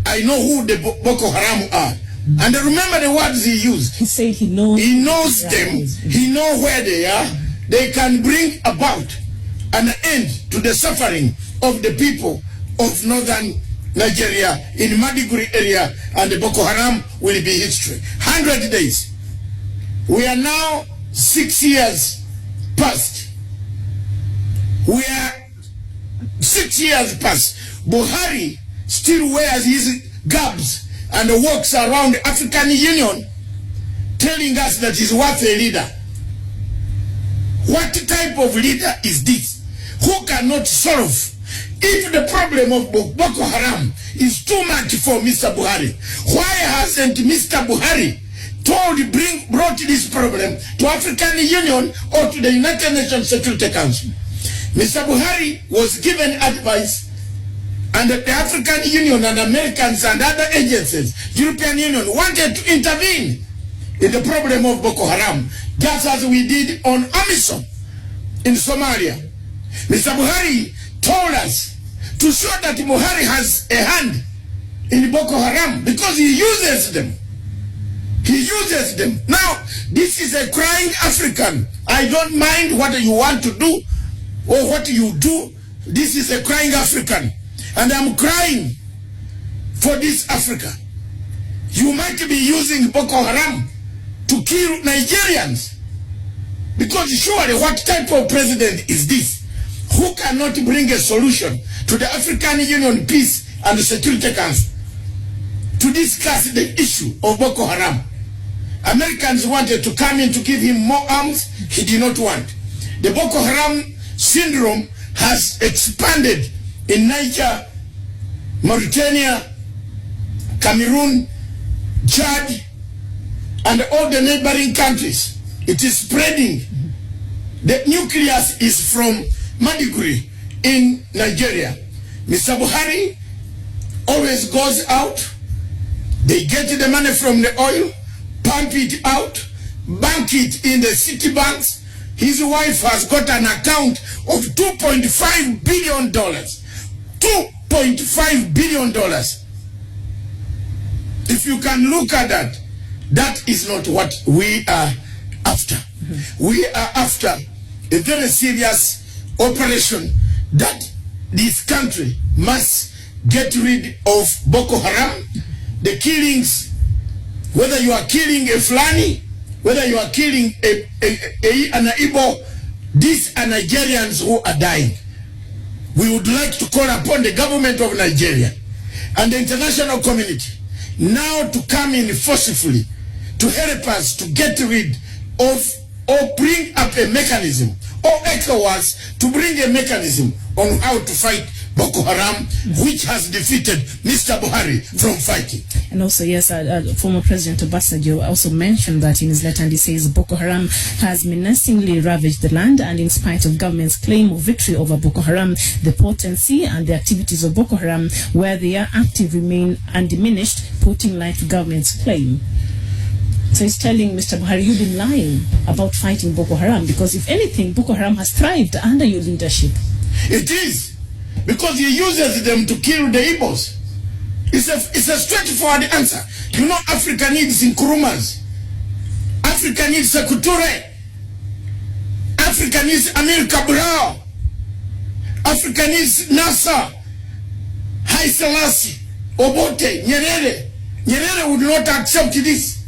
I know who the Boko Haram are. And remember the words he used. He said he knows. He knows them. He knows where they are. They can bring about an end to the suffering of the people of northern Nigeria in Maiduguri area, and the Boko Haram will be history. 100 days. We are now 6 years past. We are 6 years past. Buhari still wears his garbs and walks around the African Union telling us that he's worth a leader. What type of leader is this? Who cannot solve? If the problem of Boko Haram is too much for Mr. Buhari, why hasn't Mr. Buhari brought this problem to African Union or to the United Nations Security Council? Mr. Buhari was given advice, and the African Union and Americans and other agencies, European Union, wanted to intervene in the problem of Boko Haram, just as we did on AMISOM in Somalia. Mr. Buhari told us to show that Buhari has a hand in Boko Haram because he uses them. He uses them. Now, this is a crying African. I don't mind what you want to do or what you do. This is a crying African. And I'm crying for this Africa. You might be using Boko Haram to kill Nigerians. Because surely, what type of president is this? Who cannot bring a solution to the African Union Peace and Security Council to discuss the issue of Boko Haram? Americans wanted to come in to give him more arms. He did not want. The Boko Haram syndrome has expanded in Niger, Mauritania, Cameroon, Chad, and all the neighboring countries. It is spreading. The nucleus is from Maiduguri in Nigeria. Mr. Buhari always goes out. They get the money from the oil, pump it out, bank it in the city banks. His wife has got an account of $2.5 billion. $2.5 billion. If you can look at that, that is not what we are after. We are after a very serious operation that this country must get rid of Boko Haram. The killings, whether you are killing a Fulani, whether you are killing an Igbo, these are Nigerians who are dying. We would like to call upon the government of Nigeria and the international community now to come in forcefully to help us to get rid of or bring up a mechanism, or ECOWAS to bring a mechanism on how to fight Boko Haram, which has defeated Mr. Buhari from fighting. And also, yes, former President Obasanjo also mentioned that in his letter, and he says Boko Haram has menacingly ravaged the land, and in spite of government's claim of victory over Boko Haram, the potency and the activities of Boko Haram, where they are active, remain undiminished, putting light to government's claim. So he's telling Mr. Buhari, you've been lying about fighting Boko Haram, because if anything, Boko Haram has thrived under your leadership. It is. Because he uses them to kill the Igbos. It's a straightforward answer. You know, Africa needs Nkurumas. Africa needs Sekou Touré. Africa needs Amir Cabral. Africa needs Nasser, Haile Selassie, Obote, Nyerere. Nyerere would not accept this.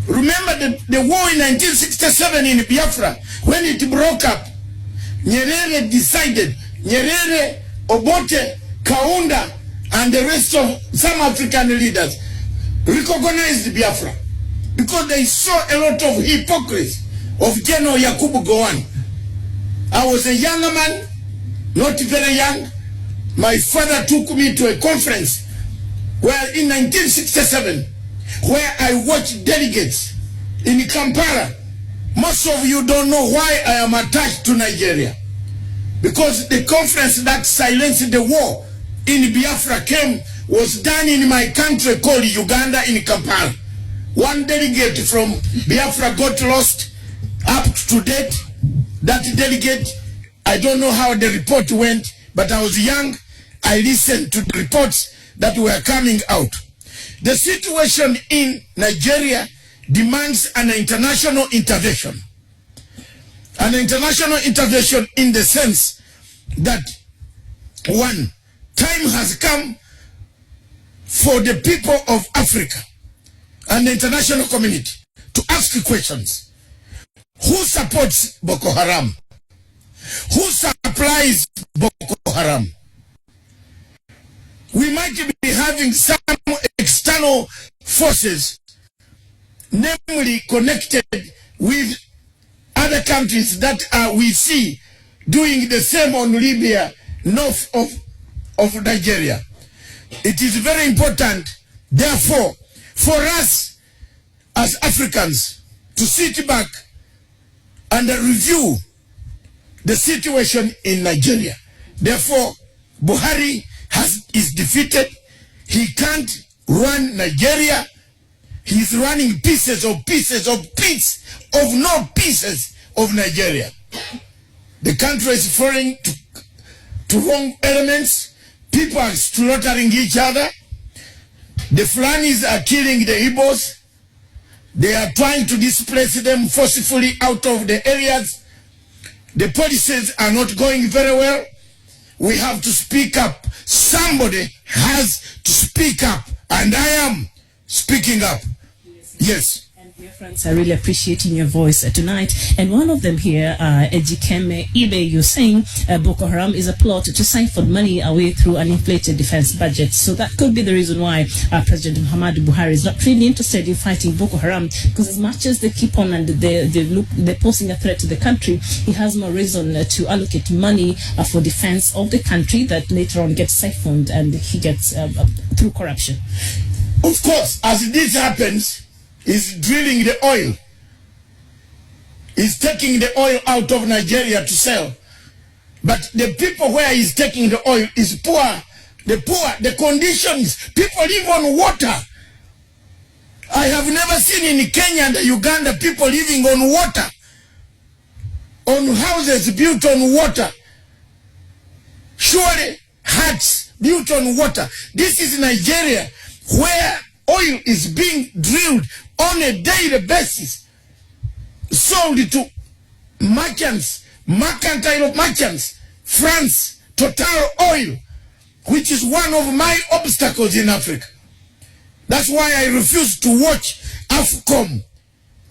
Remember the war in 1967 in Biafra, when it broke up, Nyerere decided, Nyerere, Obote, Kaunda, and the rest of some African leaders recognized Biafra because they saw a lot of hypocrisy of General Yakubu Gowon. I was a younger man, not very young. My father took me to a conference where in 1967, where I watched delegates in Kampala. Most of you don't know why I am attached to Nigeria. Because the conference that silenced the war in Biafra was done in my country called Uganda in Kampala. One delegate from Biafra got lost. Up to date, that delegate, I don't know how the report went, but I was young. I listened to the reports that were coming out. The situation in Nigeria demands an international intervention. An international intervention in the sense that, one, time has come for the people of Africa and the international community to ask questions. Who supports Boko Haram? Who supplies Boko Haram? We might be having some external forces, namely connected with other countries that we see doing the same on Libya, north of Nigeria. It is very important, therefore, for us as Africans to sit back and review the situation in Nigeria. Therefore, Buhari is defeated. He can't run Nigeria. He's running pieces of no pieces of Nigeria. The country is falling to wrong elements. People are slaughtering each other. The Fulanis are killing the Igbos. They are trying to displace them forcefully out of the areas. The policies are not going very well. We have to speak up. Somebody has to speak up, and I am speaking up. Yes. And dear friends, I really appreciating your voice tonight. And one of them here, Ejikeme Ibe, you're saying Boko Haram is a plot to siphon money away through an inflated defense budget. So that could be the reason why President Muhammadu Buhari is not really interested in fighting Boko Haram, because as much as they keep on and they're posing a threat to the country, he has more reason to allocate money for defense of the country that later on gets siphoned and he gets through corruption. Of course, as this happens, he's drilling the oil. He's taking the oil out of Nigeria to sell. But the people where he's taking the oil is poor. The conditions, people live on water. I have never seen in Kenya and Uganda people living on water. On houses built on water. Surely huts built on water. This is Nigeria, where oil is being drilled on a daily basis, sold to merchants, mercantile merchants, France, Total Oil, which is one of my obstacles in Africa. That's why I refuse to watch AFCOM.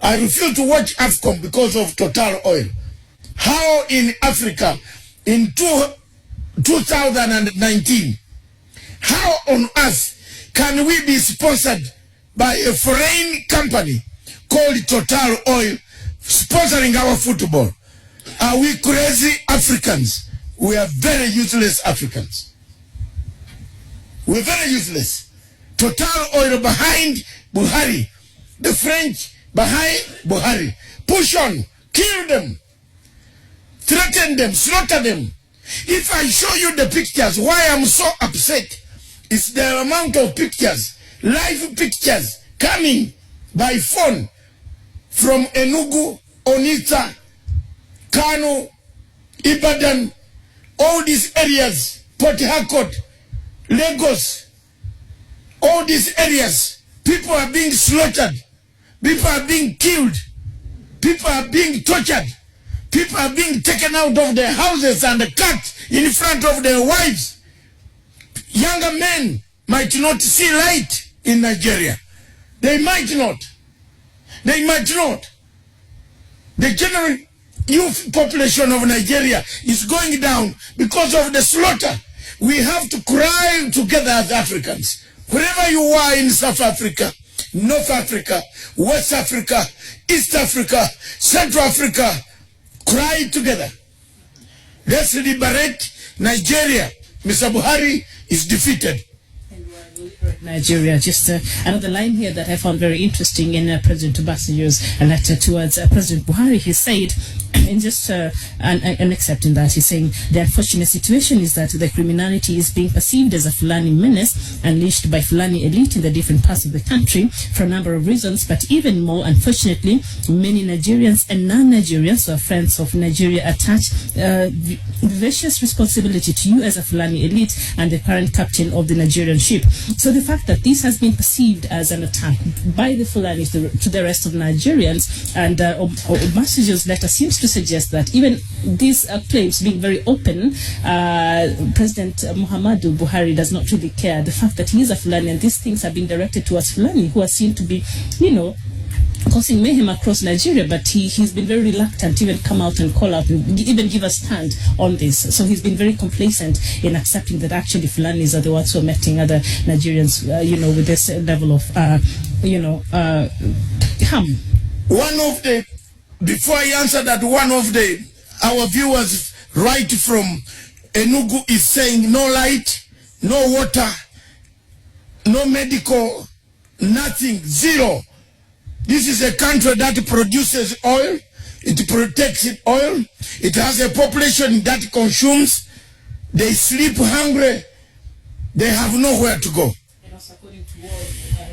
I refuse to watch AFCOM because of Total Oil. How in Africa, in 2019, how on earth can we be sponsored by a foreign company called Total Oil sponsoring our football? Are we crazy Africans? We are very useless Africans. We're very useless. Total Oil behind Buhari. The French behind Buhari. Push on. Kill them. Threaten them. Slaughter them. If I show you the pictures, why I'm so upset is the amount of pictures, live pictures, coming by phone from Enugu, Onitsha, Kano, Ibadan, all these areas, Port Harcourt, Lagos, all these areas. People are being slaughtered. People are being killed. People are being tortured. People are being taken out of their houses and cut in front of their wives. Younger men might not see light in Nigeria. They might not. They might not. The general youth population of Nigeria is going down because of the slaughter. We have to cry together as Africans. Wherever you are in South Africa, North Africa, West Africa, East Africa, Central Africa, cry together. Let's liberate Nigeria. Mr. Buhari is defeated. Nigeria. Just another line here that I found very interesting in President Obasanjo's letter towards President Buhari. He said, in just an except in that, he's saying the unfortunate situation is that the criminality is being perceived as a Fulani menace unleashed by Fulani elite in the different parts of the country for a number of reasons, but even more unfortunately, many Nigerians and non-Nigerians who are friends of Nigeria attach vicious responsibility to you as a Fulani elite and the current captain of the Nigerian ship. So the fact that this has been perceived as an attack by the Fulani to the rest of Nigerians, and Obasanjo's letter seems to suggest that even these claims being very open, President Muhammadu Buhari does not really care. The fact that he is a Fulani and these things are being directed towards Fulani who are seen to be, causing mayhem across Nigeria, but he's been very reluctant to even come out and call out and even give a stand on this. So he's been very complacent in accepting that actually Fulanis are the ones who are meeting other Nigerians, with this level of, harm. Before I answer that, our viewers right from Enugu is saying no light, no water, no medical, nothing, zero. This is a country that produces oil, it protects its oil, it has a population that consumes, they sleep hungry, they have nowhere to go. And also according to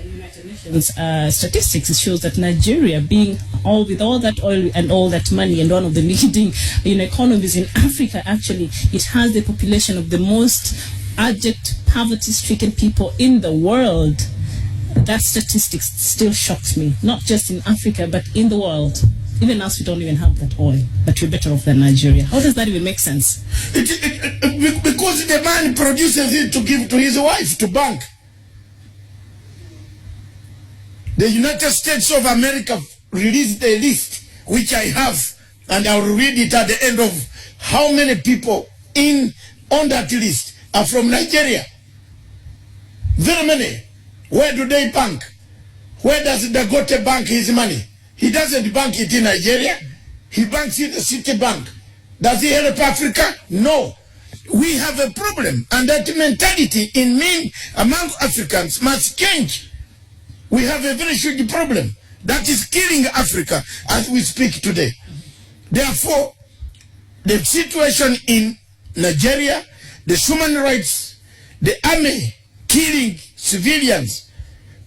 United Nations statistics, it shows that Nigeria, being with all that oil and all that money and one of the leading economies in Africa, actually it has the population of the most abject poverty-stricken people in the world. That statistic still shocks me, not just in Africa, but in the world. Even us, we don't even have that oil, but we're better off than Nigeria. How does that even make sense? Because the man produces it to give to his wife, to bank. The United States of America released a list, which I have, and I will read it at the end of how many people on that list are from Nigeria. Very many. Where do they bank? Where does Dangote bank his money? He doesn't bank it in Nigeria. He banks in the Citibank. Does he help Africa? No. We have a problem, and that mentality among Africans must change. We have a very huge problem that is killing Africa as we speak today. Therefore, the situation in Nigeria, the human rights, the army killing civilians,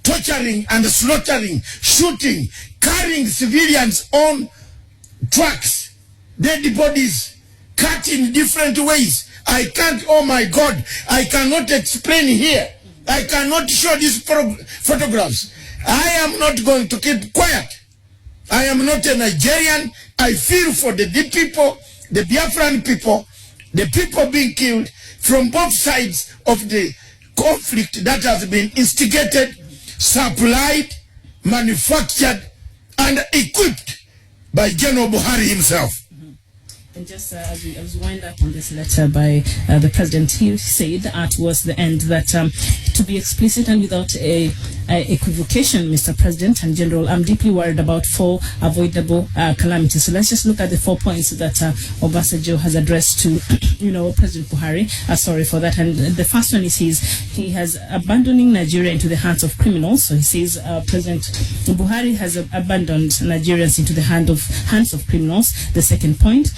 torturing and slaughtering, shooting, carrying civilians on trucks, dead bodies, cut in different ways. I can't, oh my God, I cannot explain here. I cannot show these photographs. I am not going to keep quiet. I am not a Nigerian. I feel for the people, the Biafran people, the people being killed from both sides of the conflict that has been instigated, supplied, manufactured, and equipped by General Buhari himself. And just as we wind up on this letter by the president, he said towards the end that to be explicit and without a equivocation, Mr. President and General, I'm deeply worried about 4 avoidable calamities. So let's just look at the 4 points that Obasanjo has addressed to, President Buhari. Sorry for that. And the first one is he has abandoning Nigeria into the hands of criminals. So he says President Buhari has abandoned Nigerians into the hands of criminals. The second point,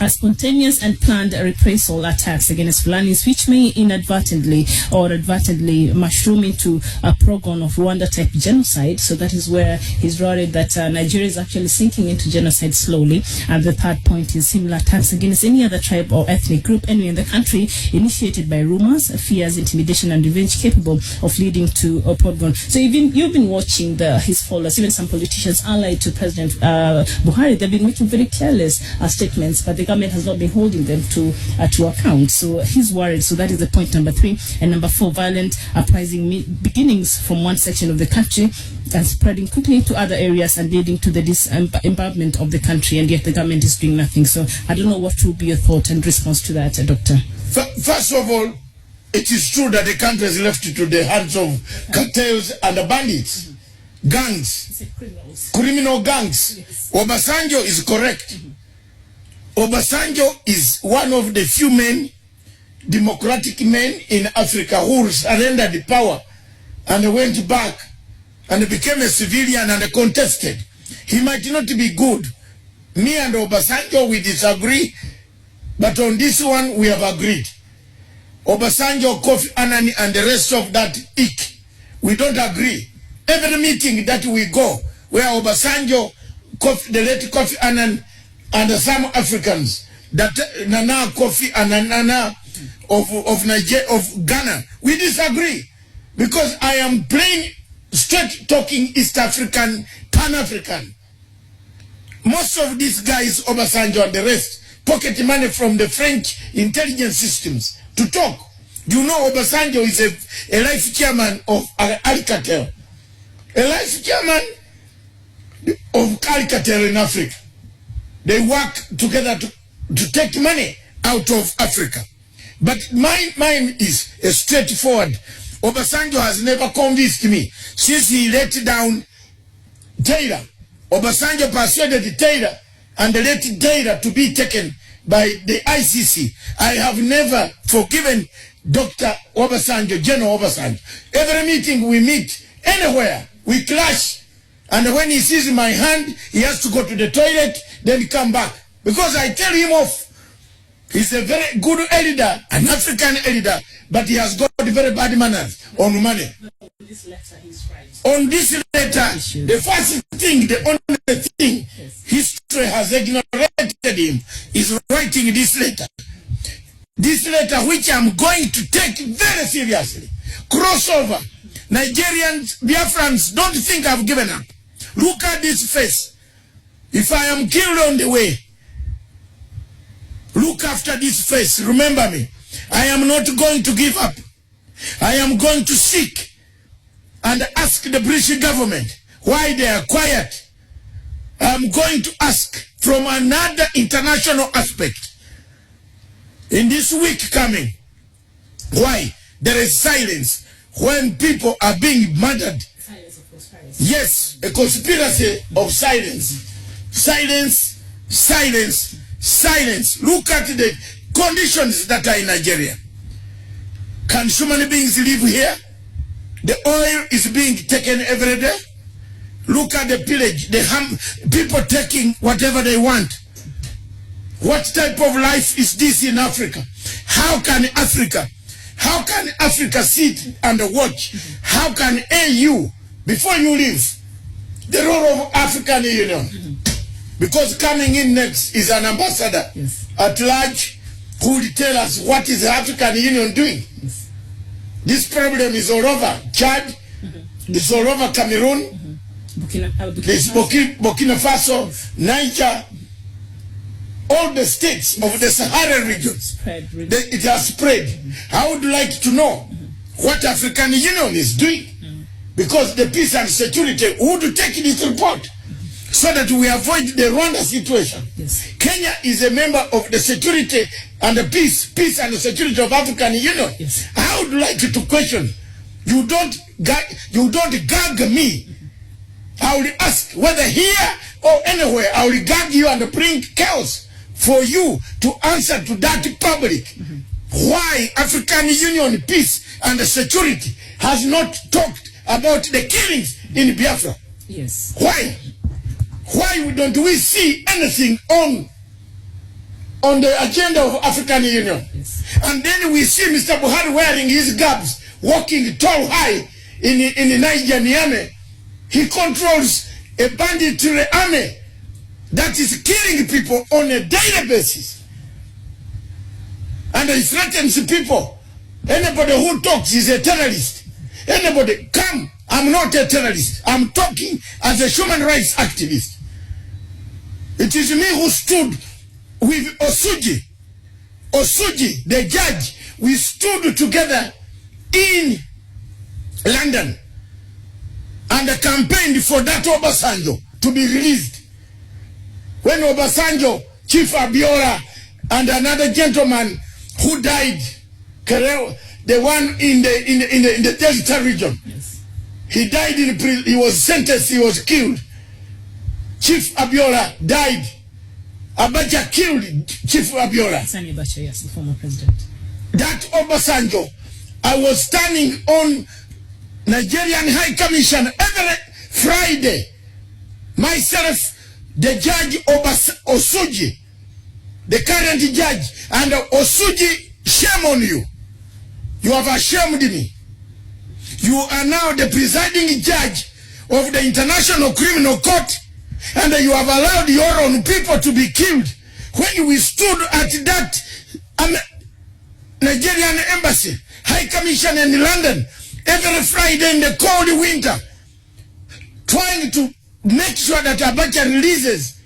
spontaneous and planned reprisal attacks against Fulanis, which may inadvertently or advertently mushroom into a program of Rwanda-type genocide. So that is where he's worried that Nigeria is actually sinking into genocide slowly. And the third point is similar attacks against any other tribe or ethnic group anywhere in the country, initiated by rumors, fears, intimidation, and revenge capable of leading to a program. So even you've been watching his followers, even some politicians allied to President Buhari, they've been making very careless statements, but the government has not been holding them to account. So he's worried. So that is the point number 3. And number 4, violent uprising beginnings from one section of the country and spreading quickly to other areas and leading to the disempowerment of the country, and yet the government is doing nothing. So I don't know what will be your thought and response to that, Doctor. First of all, it is true that the country is left to the hands of cartels and bandits, gangs, criminal gangs. Yes. Obasanjo is correct. Obasanjo is one of the few democratic men in Africa who surrendered the power and went back and became a civilian and contested. He might not be good Me and Obasanjo, we disagree, but on this one, we have agreed. Obasanjo, Kofi Annan, and the rest of that ilk, we don't agree. Every meeting that we go, where Obasanjo, the late Kofi Annan, and some Africans, that Nana Kofi and Nana of Nigeria, of Ghana, we disagree. Because I am plain, straight talking East African, Pan-African. Most of these guys, Obasanjo and the rest, pocket money from the French intelligence systems to talk. You know Obasanjo is a life chairman of Alcatel. A life chairman of Alcatel in Africa. They work together to take money out of Africa. But mine is straightforward. Obasanjo has never convinced me since he let down Taylor. Obasanjo persuaded Taylor and let Taylor to be taken by the ICC. I have never forgiven Dr. Obasanjo, General Obasanjo. Every meeting we meet, anywhere, we clash. And when he sees my hand, he has to go to the toilet, then come back. Because I tell him off. He's a very good elder, an African elder, but he has got very bad manners on money. On this letter, he's right. On this letter, the first thing, the only thing, history has ignored him, is writing this letter. This letter, which I'm going to take very seriously. Crossover. Nigerians, Biafrans, don't think I've given up. Look at this face. If I am killed on the way, look after this face. Remember me. I am not going to give up. I am going to seek and ask the British government why they are quiet. I am going to ask from another international aspect in this week coming why there is silence when people are being murdered. Silence of conspiracy. Yes, a conspiracy of silence. Silence, silence, silence. Look at the conditions that are in Nigeria. Can human beings live here? The oil is being taken every day. Look at the pillage, people taking whatever they want. What type of life is this in Africa? How can Africa sit and watch? How can AU, before you leave, the role of African Union? Because coming in next is an ambassador at large who will tell us what is the African Union doing. This problem is all over Chad, it's all over Cameroon, Burkina Faso, Niger, all the states of the Sahara region. It has spread. I would like to know what African Union is doing, because the peace and security would take this report so that we avoid the Rwanda situation. Kenya is a member of the security and the peace and the security of African Union. I would like to question, you don't gag me. I will ask whether here or anywhere, I will gag you and bring chaos for you to answer to that public. Why African Union peace and security has not talked about the killings in Biafra? Why? Why don't we see anything on the agenda of African Union? And then we see Mr. Buhari wearing his garbs, walking tall high in Niger, Niamey. He controls a banditry army that is killing people on a daily basis. And he threatens people. Anybody who talks is a terrorist. Anybody, come, I'm not a terrorist. I'm talking as a human rights activist. It is me who stood with Osuji, the judge. We stood together in London and campaigned for that Obasanjo to be released. When Obasanjo, Chief Abiola, and another gentleman who died, the one in the Delta region, he died in prison. He was sentenced. He was killed. Chief Abiola died. Abacha killed Chief Abiola. Sani Abacha, yes, the former president. That Obasanjo, I was standing on Nigerian High Commission every Friday. Myself, the judge Osuji, the current judge, and Osuji, shame on you. You have ashamed me. You are now the presiding judge of the International Criminal Court, and you have allowed your own people to be killed. When we stood at that Nigerian embassy, High Commission in London, every Friday in the cold winter, trying to make sure that Abacha releases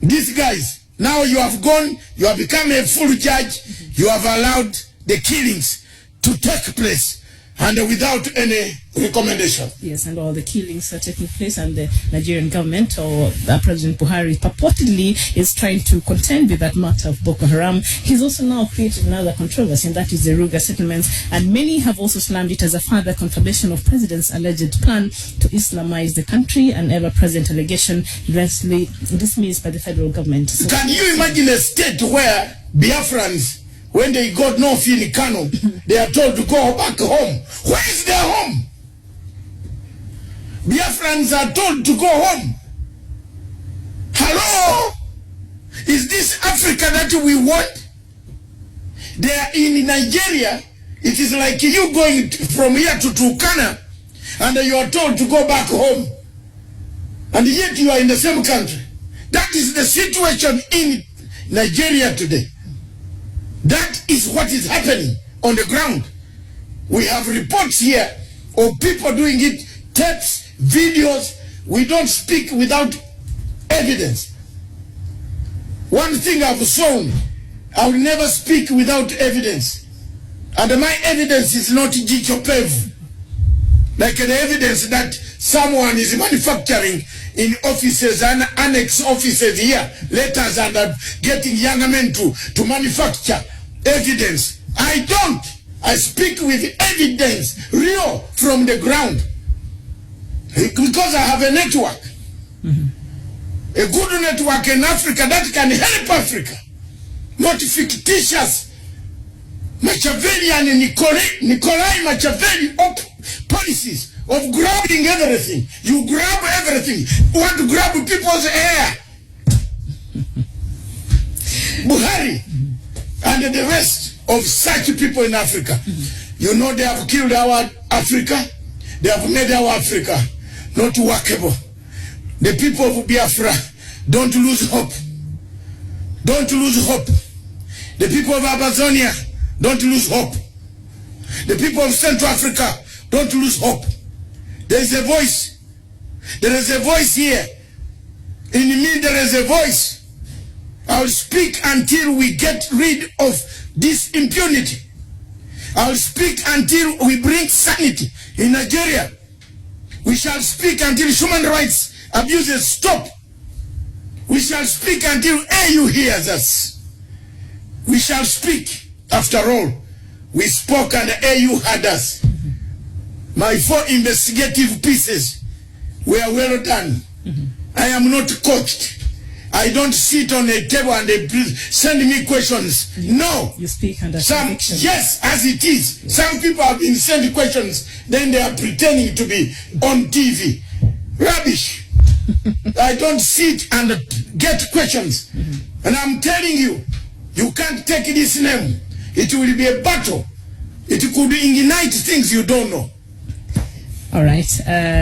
these guys. Now you have gone, you have become a full judge, you have allowed the killings to take place, and without any recommendation. Yes, and all the killings are taking place, and the Nigerian government, or President Buhari, purportedly is trying to contend with that matter of Boko Haram. He's also now created another controversy, and that is the Ruga settlements, and many have also slammed it as a further confirmation of President's alleged plan to Islamize the country, an ever-present allegation eventually dismissed by the federal government. So can you imagine a state where Biafrans, when they got north in Kano, they are told to go back home? Where is their home? Biafrans are told to go home. Hello? Is this Africa that we want? They are in Nigeria. It is like you going from here to Turkana, and you are told to go back home. And yet you are in the same country. That is the situation in Nigeria today. That is what is happening on the ground. We have reports here of people doing it, tapes, videos. We don't speak without evidence. One thing I've shown, I will never speak without evidence. And my evidence is not Gichopev, like the evidence that someone is manufacturing in offices and annex offices here, letters, and getting young men to manufacture evidence. I don't. I speak with evidence, real, from the ground. Because I have a network. A good network in Africa that can help Africa. Not fictitious Machiavellian and Nikolai Machiavelli policies of grabbing everything. You grab everything. You want to grab people's hair. Buhari and the rest of such people in Africa. You know they have killed our Africa. They have made our Africa not workable. The people of Biafra, don't lose hope. Don't lose hope. The people of Amazonia, don't lose hope. The people of Central Africa, don't lose hope. There is a voice. There is a voice here. In me there is a voice. I will speak until we get rid of this impunity. I will speak until we bring sanity in Nigeria. We shall speak until human rights abuses stop. We shall speak until AU hears us. We shall speak. After all, we spoke and AU heard us. My 4 investigative pieces were well done. I am not coached. I don't sit on a table and they send me questions. No. You speak under conviction. Yes, as it is. Yes. Some people have been sent questions, then they are pretending to be on TV. Rubbish. I don't sit and get questions. And I'm telling you, you can't take this name. It will be a battle. It could ignite things you don't know. All right.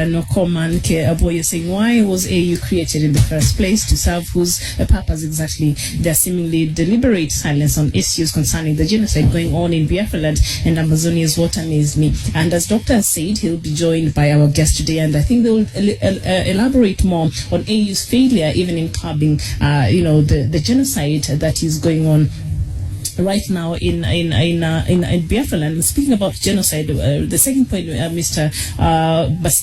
No comment. Aboye saying, why was AU created in the first place? To serve whose purpose exactly? Their seemingly deliberate silence on issues concerning the genocide going on in Biafra land and Amazonia is what amazed me. And as Dr. has said, he'll be joined by our guest today, and I think they will elaborate more on AU's failure even in curbing, the genocide that is going on right now in Biafra land. Speaking about genocide, the second point, Mr.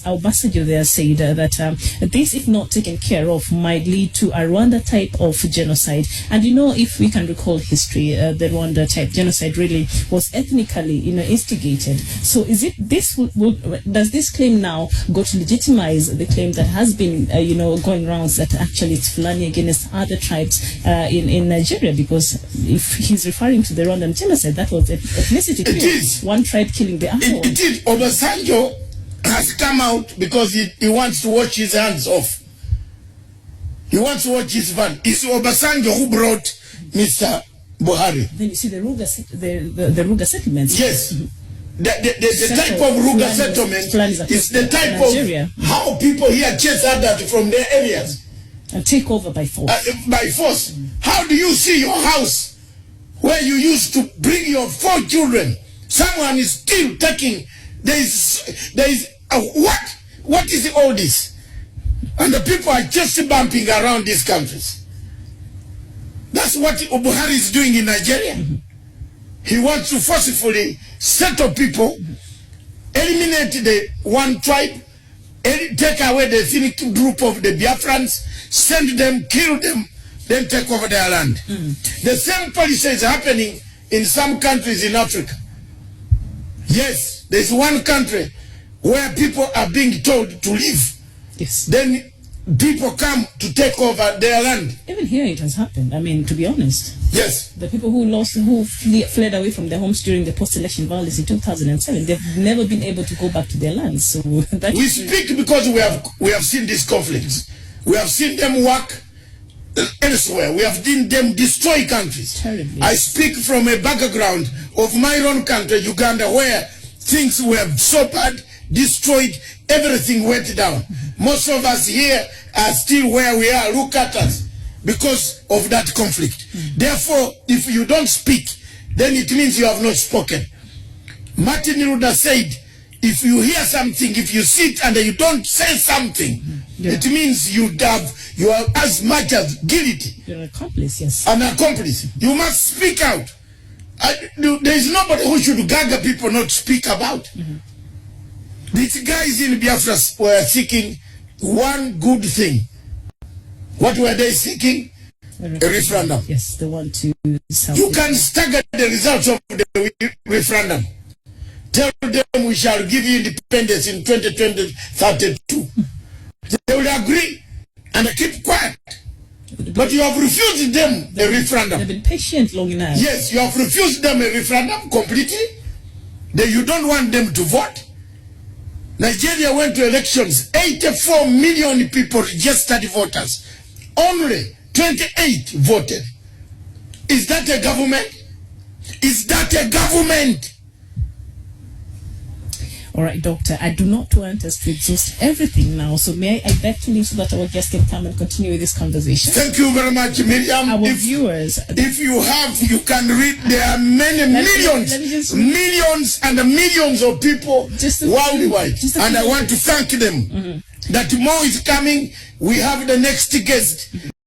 Obasanjo there said that this, if not taken care of, might lead to a Rwanda type of genocide. And if we can recall history, the Rwanda type genocide really was ethnically, instigated. So is it this? Does this claim now go to legitimize the claim that has been, going around that actually it's Fulani against other tribes in Nigeria? Because if he's referring to the Rwandan genocide, that was ethnicity. It is. One tribe killing the other one. It is. Obasanjo has come out because he wants to wash his hands off. He wants to watch his van. It's Obasanjo who brought Mr. Buhari. Then you see the Ruga settlements. Yes. The type of Ruga settlement is the type Nigeria. of how people here chase others from their areas. And take over by force. By force. How do you see your house where you used to bring your 4 children? Someone is still taking. There is what is all this? And the people are just bumping around these countries. That's what Buhari is doing in Nigeria. He wants to forcefully settle people, eliminate the one tribe, take away the ethnic group of the Biafrans, send them, kill them, then take over their land. The same policy is happening in some countries in Africa. Yes, there's one country where people are being told to leave. Yes. Then people come to take over their land. Even here it has happened. I mean, to be honest. Yes. The people who fled away from their homes during the post-election violence in 2007, they've never been able to go back to their lands. So that we speak because we have seen these conflicts. We have seen them work elsewhere. We have seen them destroy countries. Terribly. I speak from a background of my own country, Uganda, where things were so bad, destroyed, everything went down. Most of us here are still where we are. Look at us because of that conflict. Therefore, if you don't speak, then it means you have not spoken. Martin Luther said, if you hear something, if you sit and you don't say something, it means you are as much as guilty. You're an accomplice, yes. An accomplice. You must speak out. There is nobody who should gag people not speak about. These guys in Biafra were seeking one good thing. What were they seeking? A referendum. Yes, they want to. You can stagger the results of the referendum. Tell them we shall give you independence in 2032. They will agree and keep quiet. But you have refused them a referendum. They've been patient long enough. Yes, you have refused them a referendum completely. You don't want them to vote. Nigeria went to elections. 84 million people registered voters. Only 28 voted. Is that a government? Is that a government? All right, Doctor, I do not want us to exhaust everything now, so may I beg to leave so that our guests can come and continue with this conversation? Thank you very much, Miriam. Our viewers... If you have, you can read. There are many millions and millions of people worldwide. And I want to thank them. That more is coming. We have the next guest.